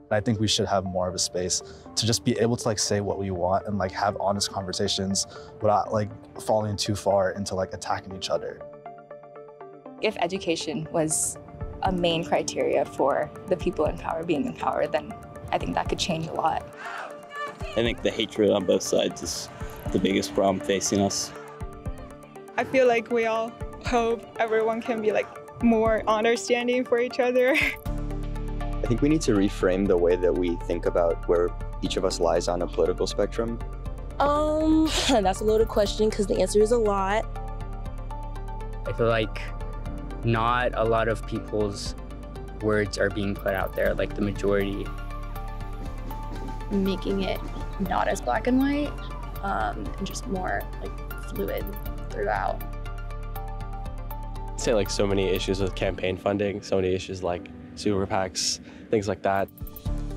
I think we should have more of a space to just be able to like say what we want and like have honest conversations without like falling too far into like attacking each other. If education was a main criteria for the people in power being in power, then I think that could change a lot. I think the hatred on both sides is the biggest problem facing us. I feel like we all hope everyone can be like more understanding for each other. I think we need to reframe the way that we think about where each of us lies on a political spectrum. That's a loaded question because the answer is a lot. I feel like not a lot of people's words are being put out there, like the majority. Making it not as black and white, and just more like fluid throughout. I'd say like so many issues with campaign funding, so many issues like super PACs, things like that.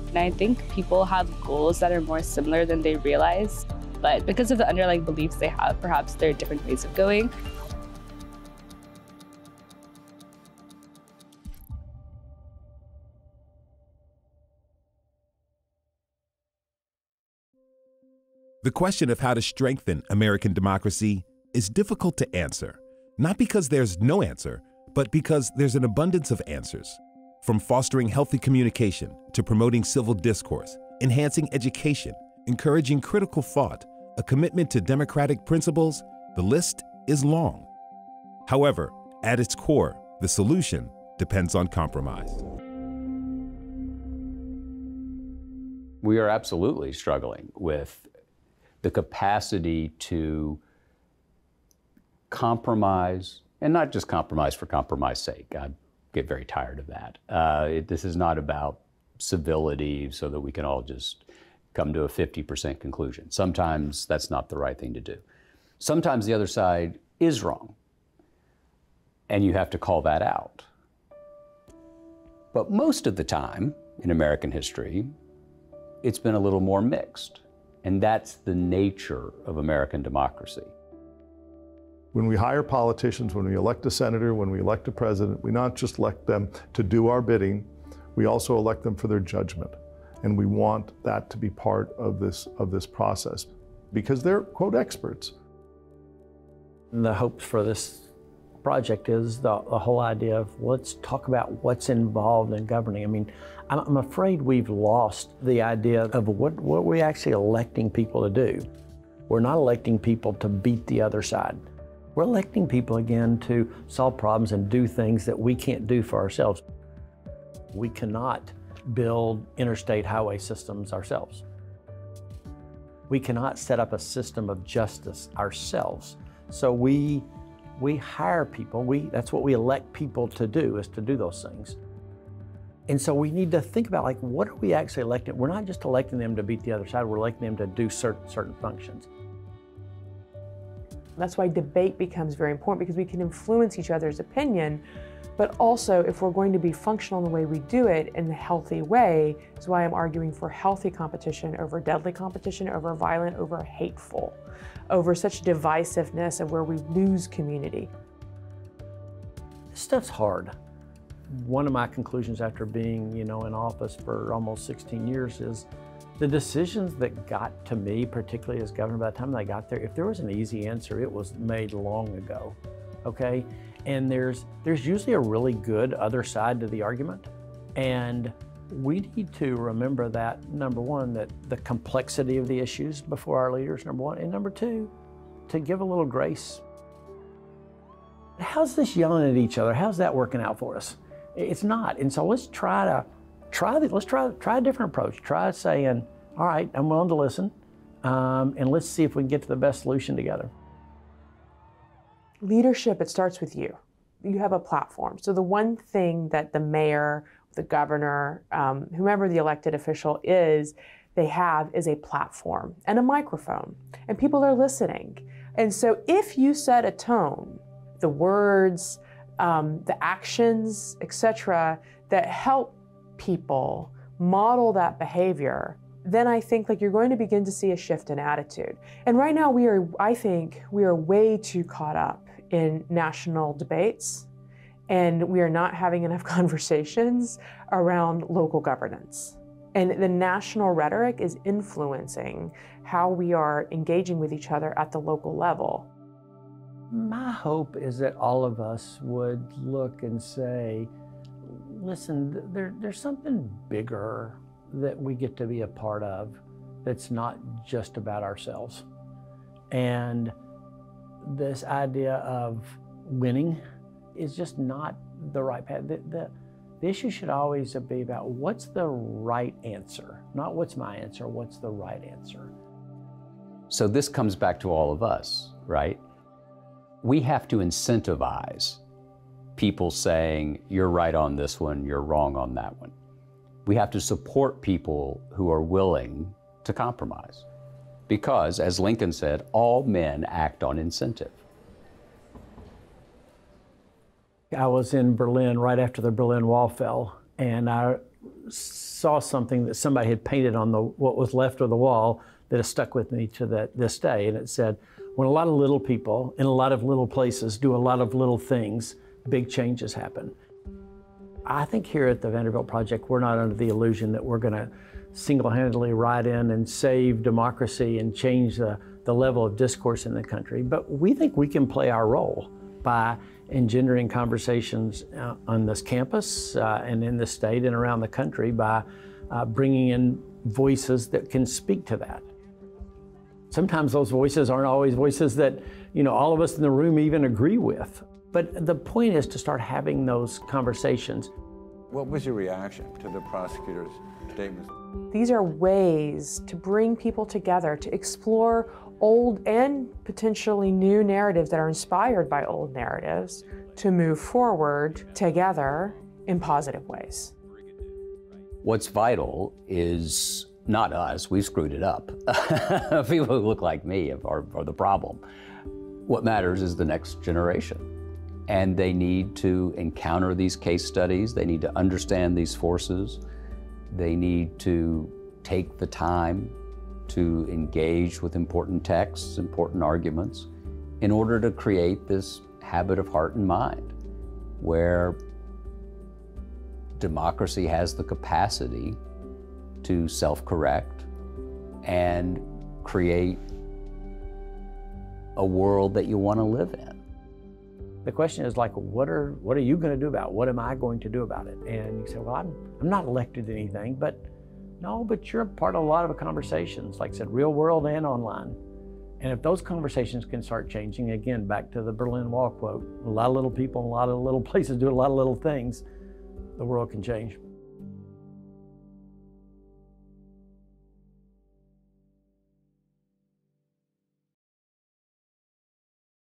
And I think people have goals that are more similar than they realize, but because of the underlying beliefs they have, perhaps there are different ways of going. The question of how to strengthen American democracy is difficult to answer, not because there's no answer, but because there's an abundance of answers. From fostering healthy communication to promoting civil discourse, enhancing education, encouraging critical thought, a commitment to democratic principles, the list is long. However, at its core, the solution depends on compromise. We are absolutely struggling with the capacity to compromise, and not just compromise for compromise's sake. I get very tired of that. This is not about civility so that we can all just come to a 50% conclusion. Sometimes that's not the right thing to do. Sometimes the other side is wrong, and you have to call that out. But most of the time in American history, it's been a little more mixed. And that's the nature of American democracy. When we hire politicians, when we elect a senator, when we elect a president, we not just elect them to do our bidding, we also elect them for their judgment. And we want that to be part of this process because they're, quote, experts. The hopes for this project is the whole idea of let's talk about what's involved in governing. I mean, I'm afraid we've lost the idea of what we're actually electing people to do. We're not electing people to beat the other side. We're electing people, again, to solve problems and do things that we can't do for ourselves. We cannot build interstate highway systems ourselves. We cannot set up a system of justice ourselves. So we hire people. That's what we elect people to do, is to do those things. And so we need to think about, like, what are we actually electing? We're not just electing them to beat the other side, we're electing them to do certain functions. That's why debate becomes very important, because we can influence each other's opinion, but also if we're going to be functional in the way we do it in a healthy way, is why I'm arguing for healthy competition over deadly competition, over violent, over hateful, over such divisiveness of where we lose community. This stuff's hard. One of my conclusions after being, in office for almost 16 years is the decisions that got to me, particularly as governor, by the time I got there, if there was an easy answer, it was made long ago, okay? And there's usually a really good other side to the argument. And we need to remember that, number one, that the complexity of the issues before our leaders, number one, and number two, to give a little grace. How's this yelling at each other? How's that working out for us? It's not. And so let's try a different approach. Try saying, all right, I'm willing to listen, and let's see if we can get to the best solution together. Leadership, it starts with you. You have a platform. So the one thing that the mayor, the governor, whomever the elected official is, they have is a platform and a microphone, and people are listening. And so if you set a tone, the words, the actions, etc., that help people model that behavior, then I think you're going to begin to see a shift in attitude. And right now I think we are way too caught up in national debates, and we are not having enough conversations around local governance. And the national rhetoric is influencing how we are engaging with each other at the local level. My hope is that all of us would look and say, listen, there's something bigger that we get to be a part of that's not just about ourselves. And this idea of winning is just not the right path. The issue should always be about what's the right answer, not what's my answer, what's the right answer. So this comes back to all of us, right? We have to incentivize people saying, you're right on this one, you're wrong on that one. We have to support people who are willing to compromise. Because, as Lincoln said, all men act on incentive. I was in Berlin right after the Berlin Wall fell, and I saw something that somebody had painted on what was left of the wall that has stuck with me to this day. And it said, when a lot of little people in a lot of little places do a lot of little things, big changes happen. I think here at the Vanderbilt Project, we're not under the illusion that we're going to single-handedly ride in and save democracy and change the level of discourse in the country, but we think we can play our role by engendering conversations on this campus and in the state and around the country by bringing in voices that can speak to that. Sometimes those voices aren't always voices that, you know, all of us in the room even agree with. But the point is to start having those conversations. What was your reaction to the prosecutor's statements? These are ways to bring people together, to explore old and potentially new narratives that are inspired by old narratives, to move forward together in positive ways. What's vital is not us, we screwed it up. People who look like me are the problem. What matters is the next generation. And they need to encounter these case studies, they need to understand these forces, they need to take the time to engage with important texts, important arguments, in order to create this habit of heart and mind, where democracy has the capacity to self-correct and create a world that you want to live in. The question is like, what are you going to do about it? What am I going to do about it? And you say, well, I'm not elected to anything, but no, but you're a part of a lot of conversations, like I said, real world and online. And if those conversations can start changing, again, back to the Berlin Wall quote, a lot of little people in a lot of little places do a lot of little things, the world can change.